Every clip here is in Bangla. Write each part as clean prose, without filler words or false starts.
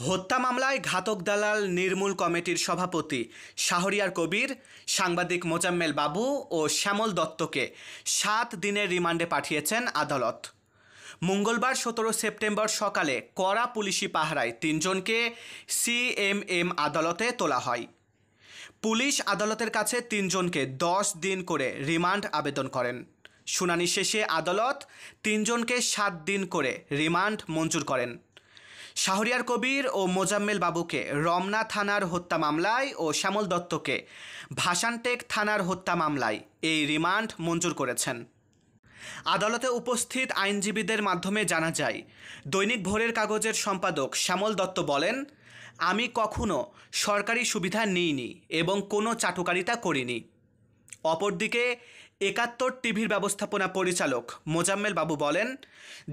হত্যা মামলায় ঘাতক দালাল নির্মূল কমিটির সভাপতি শাহরিয়ার কবির, সাংবাদিক মোজাম্মেল বাবু ও শ্যামল দত্তকে 7 দিনের রিমান্ডে পাঠিয়েছেন আদালত। মঙ্গলবার 17 সেপ্টেম্বর সকালে কড়া পুলিশি পাহারায় 3 জনকে সিএমএম আদালতে তোলা হয়। পুলিশ আদালতের কাছে 3 জনকে 10 দিন করে রিমান্ড আবেদন করেন। শুনানি শেষে আদালত 3 জনকে 7 দিন করে রিমান্ড মঞ্জুর করেন। শাহরিয়ার কবির ও মোজাম্মেল বাবুকে রমনা থানার হত্যা মামলায় ও শ্যামল দত্তকে ভাসানটেক থানার হত্যা মামলায় এই রিমান্ড মঞ্জুর করেছেন। আদালতে উপস্থিত আইনজীবীদের মাধ্যমে জানা যায়, দৈনিক ভোরের কাগজের সম্পাদক শ্যামল দত্ত বলেন, আমি কখনো সরকারি সুবিধা নিইনি এবং কোনো চাটুকারিতা করিনি। অপরদিকে 71 টিভির ব্যবস্থাপনা পরিচালক মোজাম্মেল বাবু বলেন,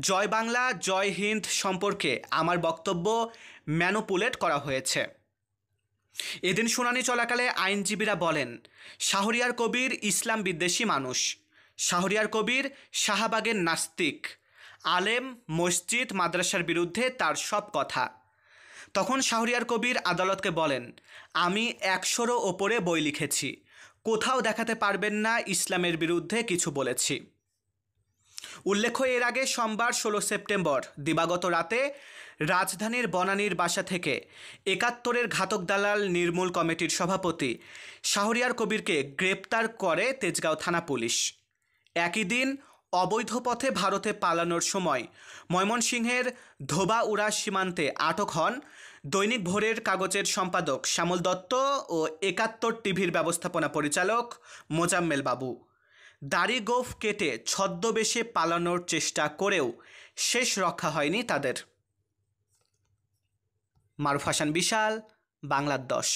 জয় বাংলা জয় হিন্দ সম্পর্কে আমার বক্তব্য ম্যানুপুলেট করা হয়েছে। এদিন শুনানি চলাকালে আইনজীবীরা বলেন, শাহরিয়ার কবির ইসলাম বিদ্বেষী মানুষ। শাহরিয়ার কবির শাহবাগের নাস্তিক, আলেম, মসজিদ মাদ্রাসার বিরুদ্ধে তার সব কথা। তখন শাহরিয়ার কবির আদালতকে বলেন, আমি 100-রও ওপরে বই লিখেছি, কোথাও দেখাতে পারবেন না ইসলামের বিরুদ্ধে কিছু বলেছি। উল্লেখ্য, এর আগে সোমবার 16 সেপ্টেম্বর দিবাগত রাতে রাজধানীর বনানীর বাসা থেকে 71-এর ঘাতক দালাল নির্মূল কমিটির সভাপতি শাহরিয়ার কবিরকে গ্রেপ্তার করে তেজগাঁও থানা পুলিশ। একই দিন অবৈধ পথে ভারতে পালানোর সময় ময়মনসিংহের ধোবাউড়া সীমান্তে আটক হন দৈনিক ভোরের কাগজের সম্পাদক শ্যামল দত্ত ও 71 টিভির ব্যবস্থাপনা পরিচালক মোজাম্মেল বাবু। দাড়ি গোঁফ কেটে ছদ্মবেশে পালানোর চেষ্টা করেও শেষ রক্ষা হয়নি তাদের। মারুফ হাসান বিশাল, বাংলার 10।